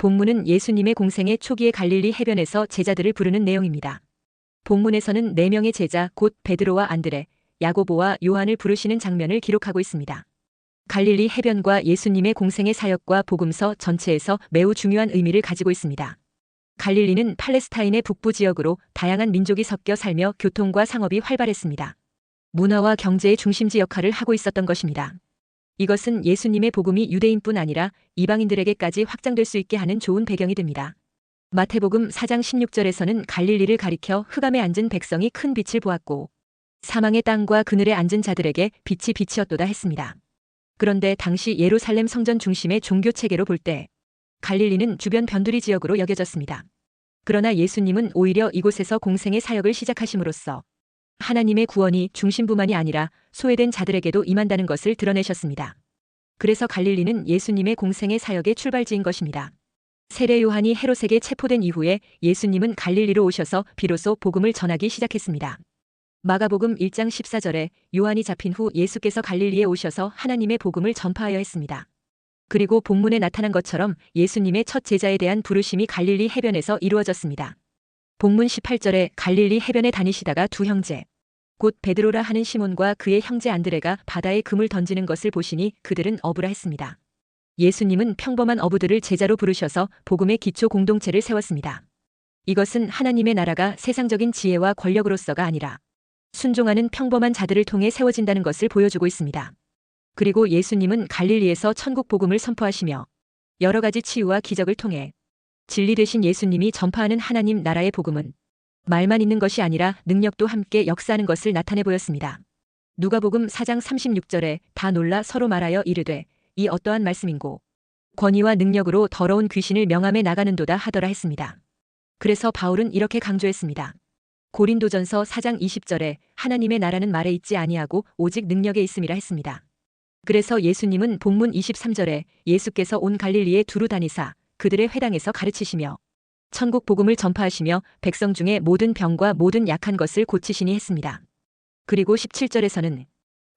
본문은 예수님의 공생의 초기의 갈릴리 해변에서 제자들을 부르는 내용입니다. 본문에서는 4명의 제자 곧 베드로와 안드레, 야고보와 요한을 부르시는 장면을 기록하고 있습니다. 갈릴리 해변과 예수님의 공생의 사역과 복음서 전체에서 매우 중요한 의미를 가지고 있습니다. 갈릴리는 팔레스타인의 북부 지역으로 다양한 민족이 섞여 살며 교통과 상업이 활발했습니다. 문화와 경제의 중심지 역할을 하고 있었던 것입니다. 이것은 예수님의 복음이 유대인뿐 아니라 이방인들에게까지 확장될 수 있게 하는 좋은 배경이 됩니다. 마태복음 4장 16절에서는 갈릴리를 가리켜 흑암에 앉은 백성이 큰 빛을 보았고 사망의 땅과 그늘에 앉은 자들에게 빛이 비치었도다 했습니다. 그런데 당시 예루살렘 성전 중심의 종교 체계로 볼 때 갈릴리는 주변 변두리 지역으로 여겨졌습니다. 그러나 예수님은 오히려 이곳에서 공생의 사역을 시작하심으로써 하나님의 구원이 중심부만이 아니라 소외된 자들에게도 임한다는 것을 드러내셨습니다. 그래서 갈릴리는 예수님의 공생의 사역의 출발지인 것입니다. 세례 요한이 헤롯에게 체포된 이후에 예수님은 갈릴리로 오셔서 비로소 복음을 전하기 시작했습니다. 마가복음 1장 14절에 요한이 잡힌 후 예수께서 갈릴리에 오셔서 하나님의 복음을 전파하여 했습니다. 그리고 본문에 나타난 것처럼 예수님의 첫 제자에 대한 부르심이 갈릴리 해변에서 이루어졌습니다. 본문 18절에 갈릴리 해변에 다니시다가 두 형제 곧 베드로라 하는 시몬과 그의 형제 안드레가 바다에 금을 던지는 것을 보시니 그들은 어부라 했습니다. 예수님은 평범한 어부들을 제자로 부르셔서 복음의 기초 공동체를 세웠습니다. 이것은 하나님의 나라가 세상적인 지혜와 권력으로서가 아니라 순종하는 평범한 자들을 통해 세워진다는 것을 보여주고 있습니다. 그리고 예수님은 갈릴리에서 천국 복음을 선포하시며 여러 가지 치유와 기적을 통해 진리 되신 예수님이 전파하는 하나님 나라의 복음은 말만 있는 것이 아니라 능력도 함께 역사하는 것을 나타내 보였습니다. 누가복음 4장 36절에 다 놀라 서로 말하여 이르되 이 어떠한 말씀인고 권위와 능력으로 더러운 귀신을 명함에 나가는도다 하더라 했습니다. 그래서 바울은 이렇게 강조했습니다. 고린도전서 4장 20절에 하나님의 나라는 말에 있지 아니하고 오직 능력에 있음이라 했습니다. 그래서 예수님은 본문 23절에 예수께서 온 갈릴리에 두루 다니사 그들의 회당에서 가르치시며 천국 복음을 전파하시며 백성 중에 모든 병과 모든 약한 것을 고치시니 했습니다. 그리고 17절에서는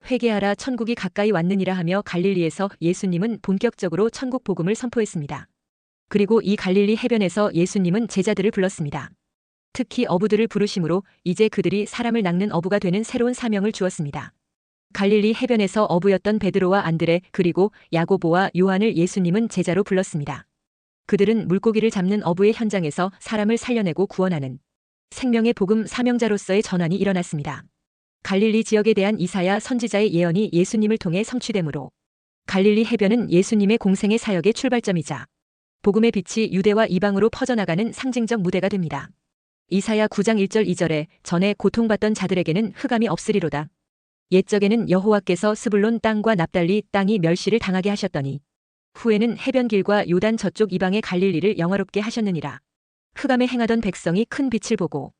회개하라 천국이 가까이 왔느니라 하며 갈릴리에서 예수님은 본격적으로 천국 복음을 선포했습니다. 그리고 이 갈릴리 해변에서 예수님은 제자들을 불렀습니다. 특히 어부들을 부르심으로 이제 그들이 사람을 낚는 어부가 되는 새로운 사명을 주었습니다. 갈릴리 해변에서 어부였던 베드로와 안드레 그리고 야고보와 요한을 예수님은 제자로 불렀습니다. 그들은 물고기를 잡는 어부의 현장에서 사람을 살려내고 구원하는 생명의 복음 사명자로서의 전환이 일어났습니다. 갈릴리 지역에 대한 이사야 선지자의 예언이 예수님을 통해 성취되므로 갈릴리 해변은 예수님의 공생의 사역의 출발점이자 복음의 빛이 유대와 이방으로 퍼져나가는 상징적 무대가 됩니다. 이사야 9장 1절 2절에 전에 고통받던 자들에게는 흑암이 없으리로다. 옛적에는 여호와께서 스불론 땅과 납달리 땅이 멸시를 당하게 하셨더니 후에는 해변길과 요단 저쪽 이방의 갈릴리를 영화롭게 하셨느니라. 흑암에 행하던 백성이 큰 빛을 보고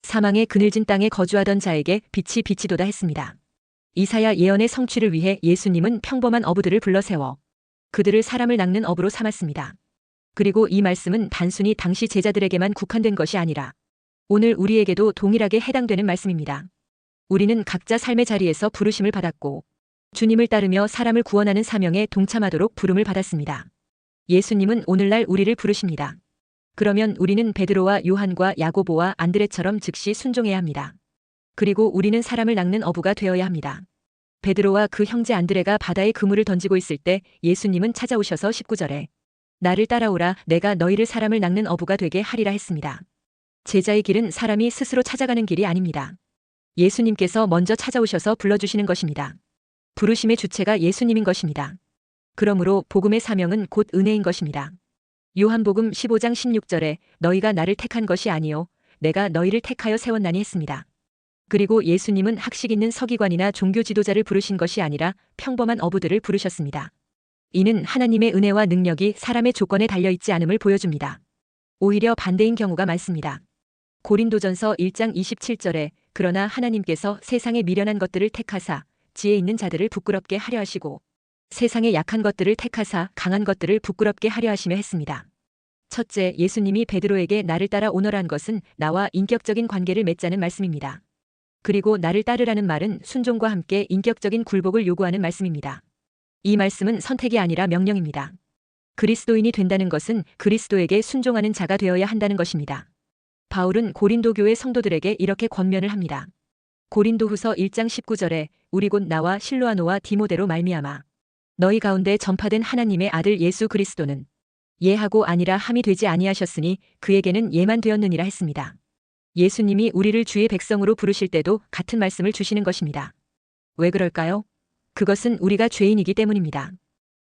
사망의 그늘진 땅에 거주하던 자에게 빛이 비치도다 했습니다. 이사야 예언의 성취를 위해 예수님은 평범한 어부들을 불러 세워 그들을 사람을 낚는 어부로 삼았습니다. 그리고 이 말씀은 단순히 당시 제자들에게만 국한된 것이 아니라 오늘 우리에게도 동일하게 해당되는 말씀입니다. 우리는 각자 삶의 자리에서 부르심을 받았고 주님을 따르며 사람을 구원하는 사명에 동참하도록 부름을 받았습니다. 예수님은 오늘날 우리를 부르십니다. 그러면 우리는 베드로와 요한과 야고보와 안드레처럼 즉시 순종해야 합니다. 그리고 우리는 사람을 낚는 어부가 되어야 합니다. 베드로와 그 형제 안드레가 바다에 그물을 던지고 있을 때 예수님은 찾아오셔서 19절에 나를 따라오라 내가 너희를 사람을 낚는 어부가 되게 하리라 했습니다. 제자의 길은 사람이 스스로 찾아가는 길이 아닙니다. 예수님께서 먼저 찾아오셔서 불러주시는 것입니다. 부르심의 주체가 예수님인 것입니다. 그러므로 복음의 사명은 곧 은혜인 것입니다. 요한복음 15장 16절에 너희가 나를 택한 것이 아니요 내가 너희를 택하여 세웠나니 했습니다. 그리고 예수님은 학식 있는 서기관이나 종교 지도자를 부르신 것이 아니라 평범한 어부들을 부르셨습니다. 이는 하나님의 은혜와 능력이 사람의 조건에 달려있지 않음을 보여줍니다. 오히려 반대인 경우가 많습니다. 고린도전서 1장 27절에 그러나 하나님께서 세상에 미련한 것들을 택하사 지혜 있는 자들을 부끄럽게 하려 하시고 세상의 약한 것들을 택하사 강한 것들을 부끄럽게 하려 하시며 했습니다. 첫째, 예수님이 베드로에게 나를 따라 오너라는 것은 나와 인격적인 관계를 맺자는 말씀입니다. 그리고 나를 따르라는 말은 순종과 함께 인격적인 굴복을 요구하는 말씀입니다. 이 말씀은 선택이 아니라 명령입니다. 그리스도인이 된다는 것은 그리스도에게 순종하는 자가 되어야 한다는 것입니다. 바울은 고린도 교회 성도들에게 이렇게 권면을 합니다. 고린도후서 1장 19절에 우리 곧 나와 실로아노와 디모데로 말미암아 너희 가운데 전파된 하나님의 아들 예수 그리스도는 예하고 아니라 함이 되지 아니하셨으니 그에게는 예만 되었느니라 했습니다. 예수님이 우리를 주의 백성으로 부르실 때도 같은 말씀을 주시는 것입니다. 왜 그럴까요? 그것은 우리가 죄인이기 때문입니다.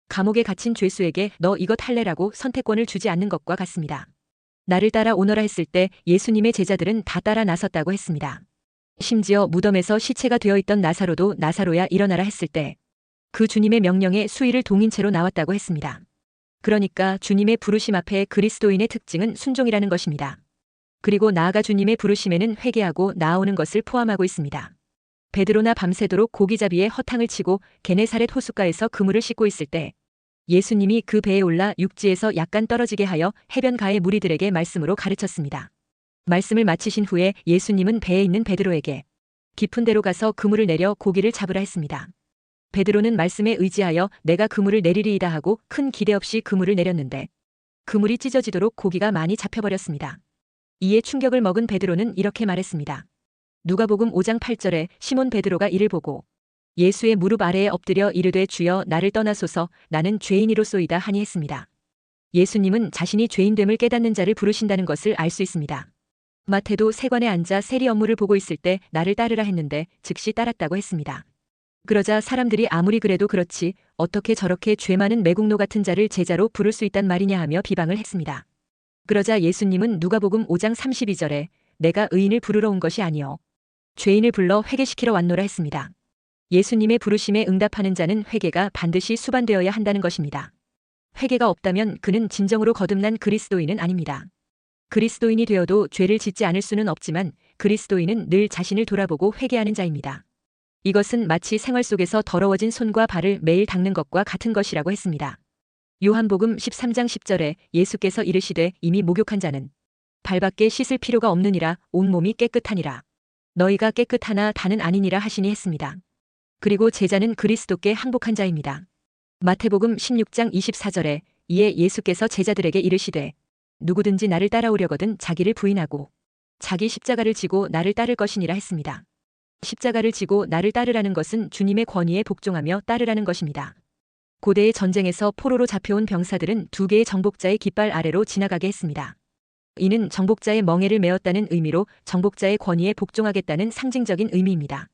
감옥에 갇힌 죄수에게 너 이것 할래라고 선택권을 주지 않는 것과 같습니다. 나를 따라 오너라 했을 때 예수님의 제자들은 다 따라 나섰다고 했습니다. 심지어 무덤에서 시체가 되어 있던 나사로도 나사로야 일어나라 했을 때 그 주님의 명령에 수의를 동인 채로 나왔다고 했습니다. 그러니까 주님의 부르심 앞에 그리스도인의 특징은 순종이라는 것입니다. 그리고 나아가 주님의 부르심에는 회개하고 나아오는 것을 포함하고 있습니다. 베드로나 밤새도록 고기잡이에 허탕을 치고 게네사렛 호숫가에서 그물을 씻고 있을 때 예수님이 그 배에 올라 육지에서 약간 떨어지게 하여 해변가의 무리들에게 말씀으로 가르쳤습니다. 말씀을 마치신 후에 예수님은 배에 있는 베드로에게 깊은 데로 가서 그물을 내려 고기를 잡으라 했습니다. 베드로는 말씀에 의지하여 내가 그물을 내리리이다 하고 큰 기대 없이 그물을 내렸는데 그물이 찢어지도록 고기가 많이 잡혀버렸습니다. 이에 충격을 먹은 베드로는 이렇게 말했습니다. 누가복음 5장 8절에 시몬 베드로가 이를 보고 예수의 무릎 아래에 엎드려 이르되 주여 나를 떠나소서 나는 죄인이로소이다 하니 했습니다. 예수님은 자신이 죄인됨을 깨닫는 자를 부르신다는 것을 알 수 있습니다. 마태도 세관에 앉아 세리 업무를 보고 있을 때 나를 따르라 했는데 즉시 따랐다고 했습니다. 그러자 사람들이 아무리 그래도 그렇지 어떻게 저렇게 죄 많은 매국노 같은 자를 제자로 부를 수 있단 말이냐 하며 비방을 했습니다. 그러자 예수님은 누가복음 5장 32절에 내가 의인을 부르러 온 것이 아니요 죄인을 불러 회개시키러 왔노라 했습니다. 예수님의 부르심에 응답하는 자는 회개가 반드시 수반되어야 한다는 것입니다. 회개가 없다면 그는 진정으로 거듭난 그리스도인은 아닙니다. 그리스도인이 되어도 죄를 짓지 않을 수는 없지만 그리스도인은 늘 자신을 돌아보고 회개하는 자입니다. 이것은 마치 생활 속에서 더러워진 손과 발을 매일 닦는 것과 같은 것이라고 했습니다. 요한복음 13장 10절에 예수께서 이르시되 이미 목욕한 자는 발밖에 씻을 필요가 없느니라 온몸이 깨끗하니라. 너희가 깨끗하나 다는 아니니라 하시니 했습니다. 그리고 제자는 그리스도께 항복한 자입니다. 마태복음 16장 24절에 이에 예수께서 제자들에게 이르시되 누구든지 나를 따라오려거든 자기를 부인하고 자기 십자가를 지고 나를 따를 것이니라 했습니다. 십자가를 지고 나를 따르라는 것은 주님의 권위에 복종하며 따르라는 것입니다. 고대의 전쟁에서 포로로 잡혀온 병사들은 두 개의 정복자의 깃발 아래로 지나가게 했습니다. 이는 정복자의 멍에를 메었다는 의미로 정복자의 권위에 복종하겠다는 상징적인 의미입니다.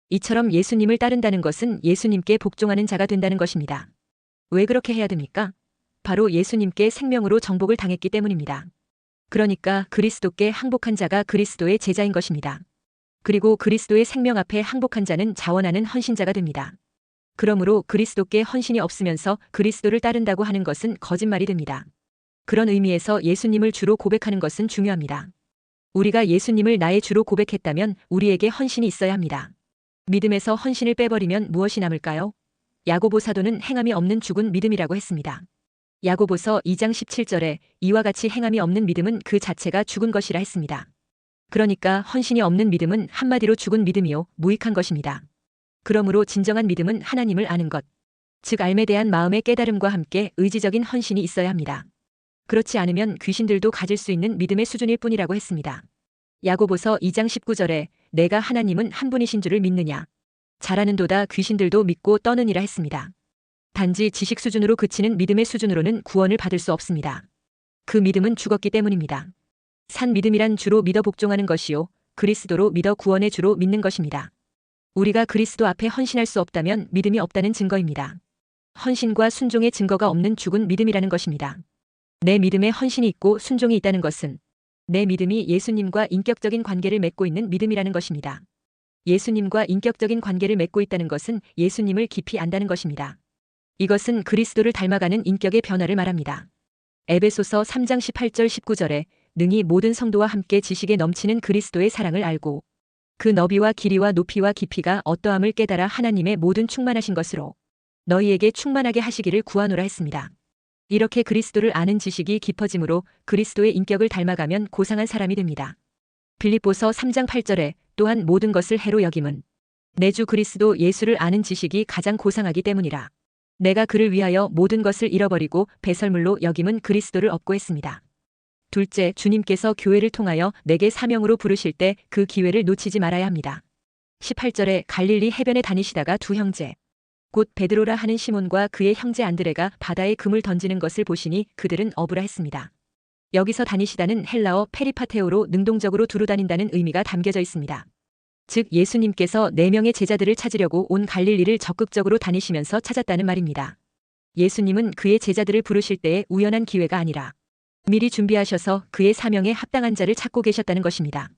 이처럼 예수님을 따른다는 것은 예수님께 복종하는 자가 된다는 것입니다. 왜 그렇게 해야 됩니까? 바로 예수님께 생명으로 정복을 당했기 때문입니다. 그러니까 그리스도께 항복한 자가 그리스도의 제자인 것입니다. 그리고 그리스도의 생명 앞에 항복한 자는 자원하는 헌신자가 됩니다. 그러므로 그리스도께 헌신이 없으면서 그리스도를 따른다고 하는 것은 거짓말이 됩니다. 그런 의미에서 예수님을 주로 고백하는 것은 중요합니다. 우리가 예수님을 나의 주로 고백했다면 우리에게 헌신이 있어야 합니다. 믿음에서 헌신을 빼버리면 무엇이 남을까요? 야고보 사도는 행함이 없는 죽은 믿음이라고 했습니다. 야고보서 2장 17절에 이와 같이 행함이 없는 믿음은 그 자체가 죽은 것이라 했습니다. 그러니까 헌신이 없는 믿음은 한마디로 죽은 믿음이요 무익한 것입니다. 그러므로 진정한 믿음은 하나님을 아는 것, 즉 알에 대한 마음의 깨달음과 함께 의지적인 헌신이 있어야 합니다. 그렇지 않으면 귀신들도 가질 수 있는 믿음의 수준일 뿐이라고 했습니다. 야고보서 2장 19절에 내가 하나님은 한 분이신 줄을 믿느냐. 잘하는도다 귀신들도 믿고 떠느니라 했습니다. 단지 지식 수준으로 그치는 믿음의 수준으로는 구원을 받을 수 없습니다. 그 믿음은 죽었기 때문입니다. 산 믿음이란 주로 믿어 복종하는 것이요 그리스도로 믿어 구원의 주로 믿는 것입니다. 우리가 그리스도 앞에 헌신할 수 없다면 믿음이 없다는 증거입니다. 헌신과 순종의 증거가 없는 죽은 믿음이라는 것입니다. 내 믿음에 헌신이 있고 순종이 있다는 것은 내 믿음이 예수님과 인격적인 관계를 맺고 있는 믿음이라는 것입니다. 예수님과 인격적인 관계를 맺고 있다는 것은 예수님을 깊이 안다는 것입니다. 이것은 그리스도를 닮아가는 인격의 변화를 말합니다. 에베소서 3장 18절 19절에 능히 모든 성도와 함께 지식에 넘치는 그리스도의 사랑을 알고 그 너비와 길이와 높이와 깊이가 어떠함을 깨달아 하나님의 모든 충만하신 것으로 너희에게 충만하게 하시기를 구하노라 했습니다. 이렇게 그리스도를 아는 지식이 깊어짐으로 그리스도의 인격을 닮아가면 고상한 사람이 됩니다. 빌립보서 3장 8절에 또한 모든 것을 해로 여김은 내 주 그리스도 예수를 아는 지식이 가장 고상하기 때문이라. 내가 그를 위하여 모든 것을 잃어버리고 배설물로 여김은 그리스도를 얻고 했습니다. 둘째, 주님께서 교회를 통하여 내게 사명으로 부르실 때 그 기회를 놓치지 말아야 합니다. 18절에 갈릴리 해변에 다니시다가 두 형제, 곧 베드로라 하는 시몬과 그의 형제 안드레가 바다에 금을 던지는 것을 보시니 그들은 어부라 했습니다. 여기서 다니시다는 헬라어 페리파테오로 능동적으로 두루 다닌다는 의미가 담겨져 있습니다. 즉 예수님께서 4명의 제자들을 찾으려고 온 갈릴리를 적극적으로 다니시면서 찾았다는 말입니다. 예수님은 그의 제자들을 부르실 때에 우연한 기회가 아니라 미리 준비하셔서 그의 사명에 합당한 자를 찾고 계셨다는 것입니다.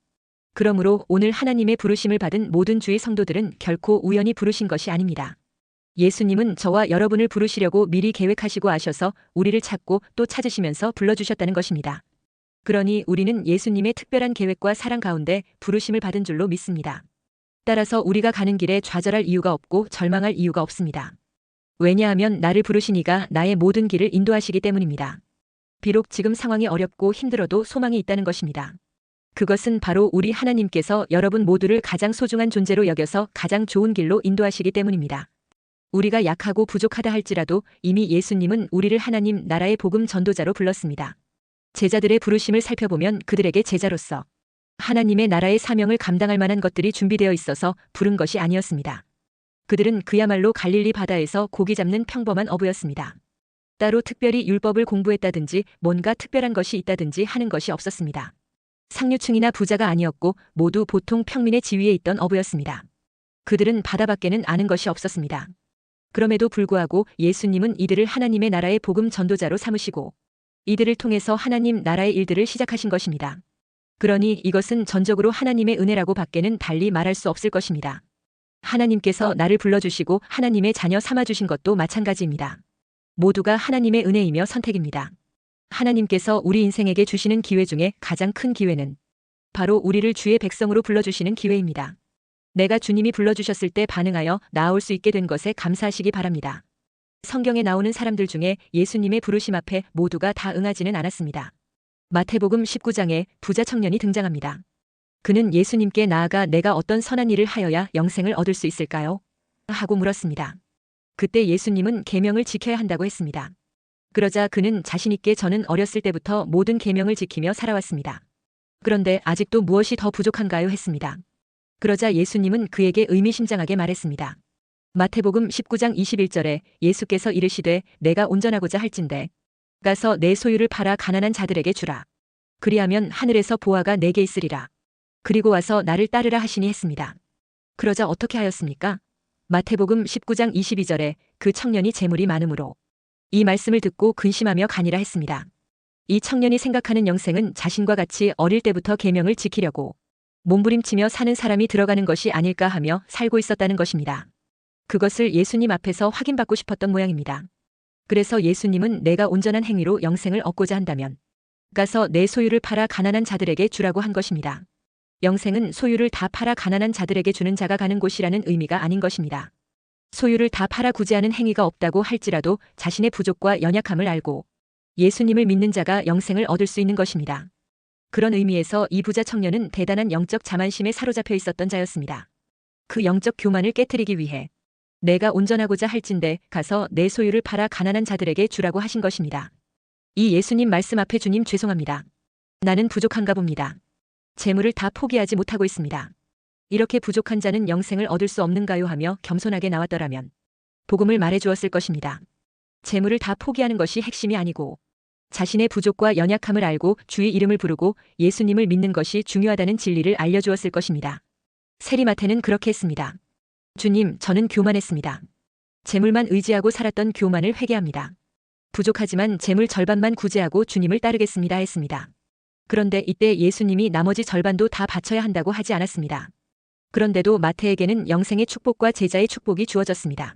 그러므로 오늘 하나님의 부르심을 받은 모든 주의 성도들은 결코 우연히 부르신 것이 아닙니다. 예수님은 저와 여러분을 부르시려고 미리 계획하시고 아셔서 우리를 찾고 또 찾으시면서 불러주셨다는 것입니다. 그러니 우리는 예수님의 특별한 계획과 사랑 가운데 부르심을 받은 줄로 믿습니다. 따라서 우리가 가는 길에 좌절할 이유가 없고 절망할 이유가 없습니다. 왜냐하면 나를 부르신 이가 나의 모든 길을 인도하시기 때문입니다. 비록 지금 상황이 어렵고 힘들어도 소망이 있다는 것입니다. 그것은 바로 우리 하나님께서 여러분 모두를 가장 소중한 존재로 여겨서 가장 좋은 길로 인도하시기 때문입니다. 우리가 약하고 부족하다 할지라도 이미 예수님은 우리를 하나님 나라의 복음 전도자로 불렀습니다. 제자들의 부르심을 살펴보면 그들에게 제자로서 하나님의 나라의 사명을 감당할 만한 것들이 준비되어 있어서 부른 것이 아니었습니다. 그들은 그야말로 갈릴리 바다에서 고기 잡는 평범한 어부였습니다. 따로 특별히 율법을 공부했다든지 뭔가 특별한 것이 있다든지 하는 것이 없었습니다. 상류층이나 부자가 아니었고 모두 보통 평민의 지위에 있던 어부였습니다. 그들은 바다밖에는 아는 것이 없었습니다. 그럼에도 불구하고 예수님은 이들을 하나님의 나라의 복음 전도자로 삼으시고 이들을 통해서 하나님 나라의 일들을 시작하신 것입니다. 그러니 이것은 전적으로 하나님의 은혜라고 밖에는 달리 말할 수 없을 것입니다. 하나님께서 나를 불러주시고 하나님의 자녀 삼아주신 것도 마찬가지입니다. 모두가 하나님의 은혜이며 선택입니다. 하나님께서 우리 인생에게 주시는 기회 중에 가장 큰 기회는 바로 우리를 주의 백성으로 불러주시는 기회입니다. 내가 주님이 불러주셨을 때 반응하여 나아올 수 있게 된 것에 감사하시기 바랍니다. 성경에 나오는 사람들 중에 예수님의 부르심 앞에 모두가 다 응하지는 않았습니다. 마태복음 19장에 부자 청년이 등장합니다. 그는 예수님께 나아가 내가 어떤 선한 일을 하여야 영생을 얻을 수 있을까요? 하고 물었습니다. 그때 예수님은 계명을 지켜야 한다고 했습니다. 그러자 그는 자신 있게 저는 어렸을 때부터 모든 계명을 지키며 살아왔습니다. 그런데 아직도 무엇이 더 부족한가요? 했습니다. 그러자 예수님은 그에게 의미심장하게 말했습니다. 마태복음 19장 21절에 예수께서 이르시되 내가 온전하고자 할진대 가서 내 소유를 팔아 가난한 자들에게 주라. 그리하면 하늘에서 보화가 내게 있으리라. 그리고 와서 나를 따르라 하시니 했습니다. 그러자 어떻게 하였습니까? 마태복음 19장 22절에 그 청년이 재물이 많으므로 이 말씀을 듣고 근심하며 가니라 했습니다. 이 청년이 생각하는 영생은 자신과 같이 어릴 때부터 계명을 지키려고 몸부림치며 사는 사람이 들어가는 것이 아닐까 하며 살고 있었다는 것입니다. 그것을 예수님 앞에서 확인받고 싶었던 모양입니다. 그래서 예수님은 내가 온전한 행위로 영생을 얻고자 한다면 가서 내 소유를 팔아 가난한 자들에게 주라고 한 것입니다. 영생은 소유를 다 팔아 가난한 자들에게 주는 자가 가는 곳이라는 의미가 아닌 것입니다. 소유를 다 팔아 구제하는 행위가 없다고 할지라도 자신의 부족과 연약함을 알고 예수님을 믿는 자가 영생을 얻을 수 있는 것입니다. 그런 의미에서 이 부자 청년은 대단한 영적 자만심에 사로잡혀 있었던 자였습니다. 그 영적 교만을 깨트리기 위해 내가 온전하고자 할진대 가서 내 소유를 팔아 가난한 자들에게 주라고 하신 것입니다. 이 예수님 말씀 앞에 주님 죄송합니다. 나는 부족한가 봅니다. 재물을 다 포기하지 못하고 있습니다. 이렇게 부족한 자는 영생을 얻을 수 없는가요? 하며 겸손하게 나왔더라면 복음을 말해주었을 것입니다. 재물을 다 포기하는 것이 핵심이 아니고 자신의 부족과 연약함을 알고 주의 이름을 부르고 예수님을 믿는 것이 중요하다는 진리를 알려주었을 것입니다. 세리마태는 그렇게 했습니다. 주님, 저는 교만했습니다. 재물만 의지하고 살았던 교만을 회개합니다. 부족하지만 재물 절반만 구제하고 주님을 따르겠습니다 했습니다. 그런데 이때 예수님이 나머지 절반도 다 바쳐야 한다고 하지 않았습니다. 그런데도 마태에게는 영생의 축복과 제자의 축복이 주어졌습니다.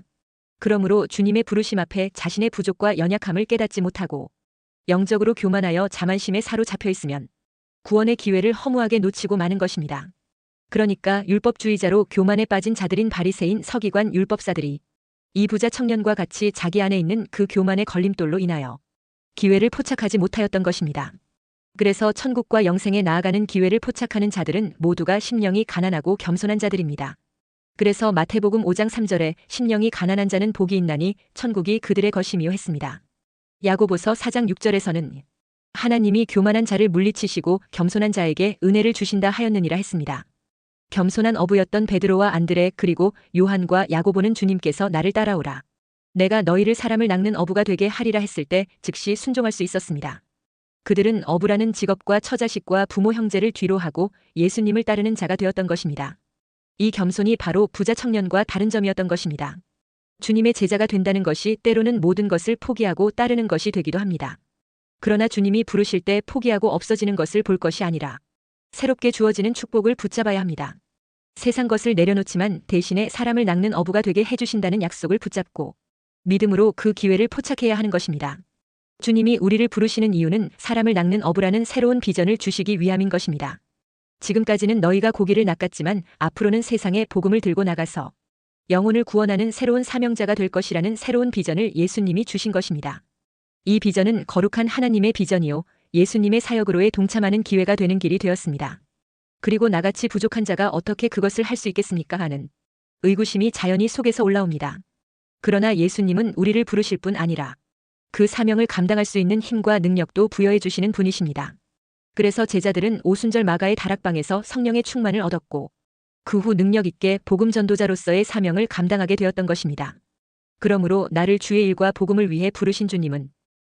그러므로 주님의 부르심 앞에 자신의 부족과 연약함을 깨닫지 못하고 영적으로 교만하여 자만심에 사로잡혀 있으면 구원의 기회를 허무하게 놓치고 마는 것입니다. 그러니까 율법주의자로 교만에 빠진 자들인 바리새인 서기관 율법사들이 이 부자 청년과 같이 자기 안에 있는 그 교만의 걸림돌로 인하여 기회를 포착하지 못하였던 것입니다. 그래서 천국과 영생에 나아가는 기회를 포착하는 자들은 모두가 심령이 가난하고 겸손한 자들입니다. 그래서 마태복음 5장 3절에 심령이 가난한 자는 복이 있나니 천국이 그들의 것이미요 했습니다. 야고보서 4장 6절에서는 하나님이 교만한 자를 물리치시고 겸손한 자에게 은혜를 주신다 하였느니라 했습니다. 겸손한 어부였던 베드로와 안드레 그리고 요한과 야고보는 주님께서 나를 따라오라. 내가 너희를 사람을 낚는 어부가 되게 하리라 했을 때 즉시 순종할 수 있었습니다. 그들은 어부라는 직업과 처자식과 부모 형제를 뒤로 하고 예수님을 따르는 자가 되었던 것입니다. 이 겸손이 바로 부자 청년과 다른 점이었던 것입니다. 주님의 제자가 된다는 것이 때로는 모든 것을 포기하고 따르는 것이 되기도 합니다. 그러나 주님이 부르실 때 포기하고 없어지는 것을 볼 것이 아니라 새롭게 주어지는 축복을 붙잡아야 합니다. 세상 것을 내려놓지만 대신에 사람을 낚는 어부가 되게 해주신다는 약속을 붙잡고 믿음으로 그 기회를 포착해야 하는 것입니다. 주님이 우리를 부르시는 이유는 사람을 낚는 어부라는 새로운 비전을 주시기 위함인 것입니다. 지금까지는 너희가 고기를 낚았지만 앞으로는 세상에 복음을 들고 나가서 영혼을 구원하는 새로운 사명자가 될 것이라는 새로운 비전을 예수님이 주신 것입니다. 이 비전은 거룩한 하나님의 비전이요 예수님의 사역으로의 동참하는 기회가 되는 길이 되었습니다. 그리고 나같이 부족한 자가 어떻게 그것을 할 수 있겠습니까 하는 의구심이 자연히 속에서 올라옵니다. 그러나 예수님은 우리를 부르실 뿐 아니라 그 사명을 감당할 수 있는 힘과 능력도 부여해 주시는 분이십니다. 그래서 제자들은 오순절 마가의 다락방에서 성령의 충만을 얻었고 그 후 능력 있게 복음 전도자로서의 사명을 감당하게 되었던 것입니다. 그러므로 나를 주의 일과 복음을 위해 부르신 주님은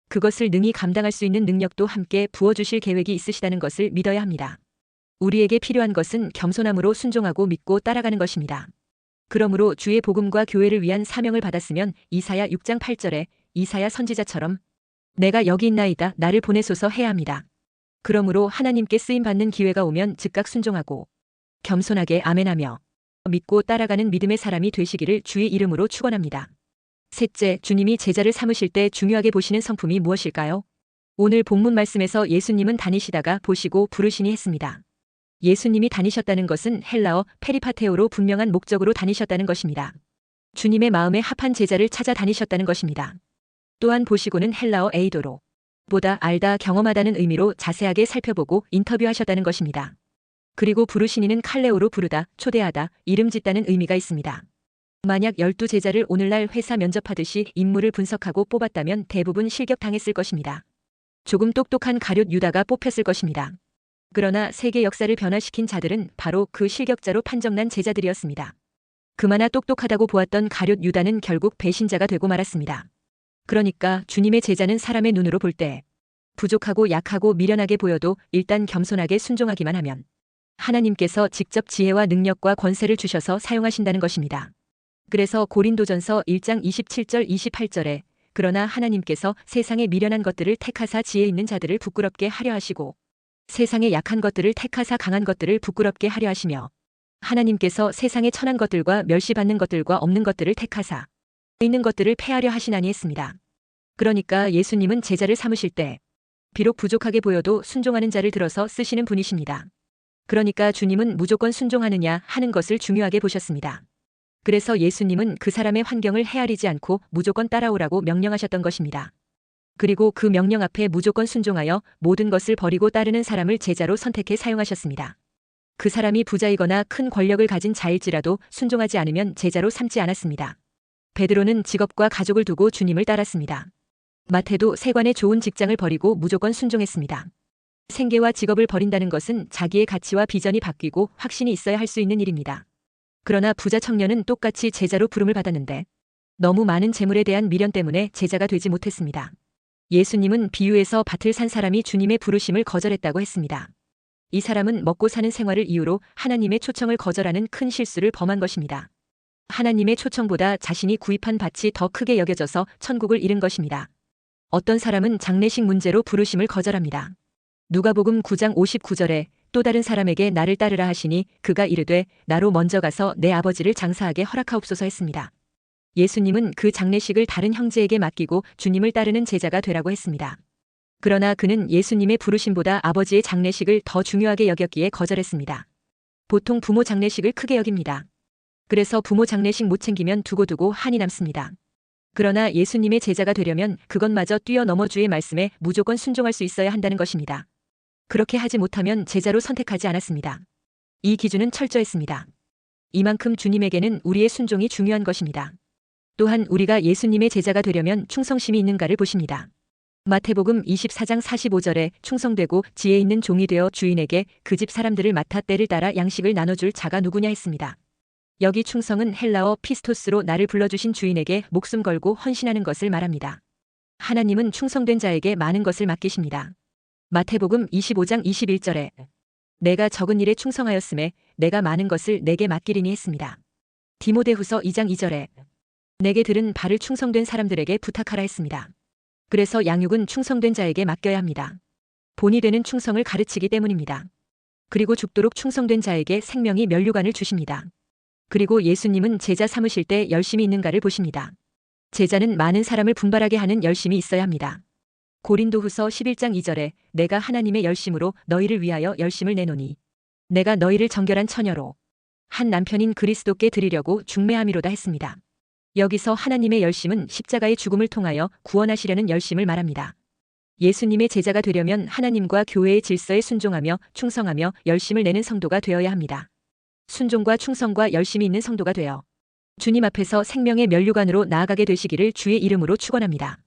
그것을 능히 감당할 수 있는 능력도 함께 부어주실 계획이 있으시다는 것을 믿어야 합니다. 우리에게 필요한 것은 겸손함으로 순종하고 믿고 따라가는 것입니다. 그러므로 주의 복음과 교회를 위한 사명을 받았으면 이사야 6장 8절에 이사야 선지자처럼 내가 여기 있나이다 나를 보내소서 해야 합니다. 그러므로 하나님께 쓰임받는 기회가 오면 즉각 순종하고 겸손하게 아멘하며 믿고 따라가는 믿음의 사람이 되시기를 주의 이름으로 축원합니다. 셋째, 주님이 제자를 삼으실 때 중요하게 보시는 성품이 무엇일까요? 오늘 본문 말씀에서 예수님은 다니시다가 보시고 부르시니 했습니다. 예수님이 다니셨다는 것은 헬라어 페리파테오로 분명한 목적으로 다니셨다는 것입니다. 주님의 마음에 합한 제자를 찾아 다니셨다는 것입니다. 또한 보시고는 헬라어 에이도로 보다 알다 경험하다는 의미로 자세하게 살펴보고 인터뷰하셨다는 것입니다. 그리고 부르시니는 칼레오로 부르다, 초대하다, 이름 짓다는 의미가 있습니다. 만약 12제자를 오늘날 회사 면접하듯이 인물을 분석하고 뽑았다면 대부분 실격당했을 것입니다. 조금 똑똑한 가룟 유다가 뽑혔을 것입니다. 그러나 세계 역사를 변화시킨 자들은 바로 그 실격자로 판정난 제자들이었습니다. 그마나 똑똑하다고 보았던 가룟 유다는 결국 배신자가 되고 말았습니다. 그러니까 주님의 제자는 사람의 눈으로 볼 때 부족하고 약하고 미련하게 보여도 일단 겸손하게 순종하기만 하면 하나님께서 직접 지혜와 능력과 권세를 주셔서 사용하신다는 것입니다. 그래서 고린도전서 1장 27절 28절에 그러나 하나님께서 세상의 미련한 것들을 택하사 지혜 있는 자들을 부끄럽게 하려 하시고 세상의 약한 것들을 택하사 강한 것들을 부끄럽게 하려 하시며 하나님께서 세상의 천한 것들과 멸시받는 것들과 없는 것들을 택하사 있는 것들을 패하려 하시나니 했습니다. 그러니까 예수님은 제자를 삼으실 때 비록 부족하게 보여도 순종하는 자를 들어서 쓰시는 분이십니다. 그러니까 주님은 무조건 순종하느냐 하는 것을 중요하게 보셨습니다. 그래서 예수님은 그 사람의 환경을 헤아리지 않고 무조건 따라오라고 명령하셨던 것입니다. 그리고 그 명령 앞에 무조건 순종하여 모든 것을 버리고 따르는 사람을 제자로 선택해 사용하셨습니다. 그 사람이 부자이거나 큰 권력을 가진 자일지라도 순종하지 않으면 제자로 삼지 않았습니다. 베드로는 직업과 가족을 두고 주님을 따랐습니다. 마태도 세관의 좋은 직장을 버리고 무조건 순종했습니다. 생계와 직업을 버린다는 것은 자기의 가치와 비전이 바뀌고 확신이 있어야 할 수 있는 일입니다. 그러나 부자 청년은 똑같이 제자로 부름을 받았는데 너무 많은 재물에 대한 미련 때문에 제자가 되지 못했습니다. 예수님은 비유에서 밭을 산 사람이 주님의 부르심을 거절했다고 했습니다. 이 사람은 먹고 사는 생활을 이유로 하나님의 초청을 거절하는 큰 실수를 범한 것입니다. 하나님의 초청보다 자신이 구입한 밭이 더 크게 여겨져서 천국을 잃은 것입니다. 어떤 사람은 장례식 문제로 부르심을 거절합니다. 누가복음 9장 59절에 또 다른 사람에게 나를 따르라 하시니 그가 이르되 나로 먼저 가서 내 아버지를 장사하게 허락하옵소서 했습니다. 예수님은 그 장례식을 다른 형제에게 맡기고 주님을 따르는 제자가 되라고 했습니다. 그러나 그는 예수님의 부르심보다 아버지의 장례식을 더 중요하게 여겼기에 거절했습니다. 보통 부모 장례식을 크게 여깁니다. 그래서 부모 장례식 못 챙기면 두고두고 한이 남습니다. 그러나 예수님의 제자가 되려면 그것마저 뛰어넘어 주의 말씀에 무조건 순종할 수 있어야 한다는 것입니다. 그렇게 하지 못하면 제자로 선택하지 않았습니다. 이 기준은 철저했습니다. 이만큼 주님에게는 우리의 순종이 중요한 것입니다. 또한 우리가 예수님의 제자가 되려면 충성심이 있는가를 보십니다. 마태복음 24장 45절에 충성되고 지혜 있는 종이 되어 주인에게 그 집 사람들을 맡아 때를 따라 양식을 나눠줄 자가 누구냐 했습니다. 여기 충성은 헬라어 피스토스로 나를 불러주신 주인에게 목숨 걸고 헌신하는 것을 말합니다. 하나님은 충성된 자에게 많은 것을 맡기십니다. 마태복음 25장 21절에 내가 적은 일에 충성하였음에 내가 많은 것을 내게 맡기리니 했습니다. 디모데후서 2장 2절에 내게 들은 바를 충성된 사람들에게 부탁하라 했습니다. 그래서 양육은 충성된 자에게 맡겨야 합니다. 본이 되는 충성을 가르치기 때문입니다. 그리고 죽도록 충성된 자에게 생명이 면류관을 주십니다. 그리고 예수님은 제자 삼으실 때 열심이 있는가를 보십니다. 제자는 많은 사람을 분발하게 하는 열심이 있어야 합니다. 고린도후서 11장 2절에 내가 하나님의 열심으로 너희를 위하여 열심을 내노니 내가 너희를 정결한 처녀로 한 남편인 그리스도께 드리려고 중매함이로다 했습니다. 여기서 하나님의 열심은 십자가의 죽음을 통하여 구원하시려는 열심을 말합니다. 예수님의 제자가 되려면 하나님과 교회의 질서에 순종하며 충성하며 열심을 내는 성도가 되어야 합니다. 순종과 충성과 열심이 있는 성도가 되어 주님 앞에서 생명의 면류관으로 나아가게 되시기를 주의 이름으로 축원합니다.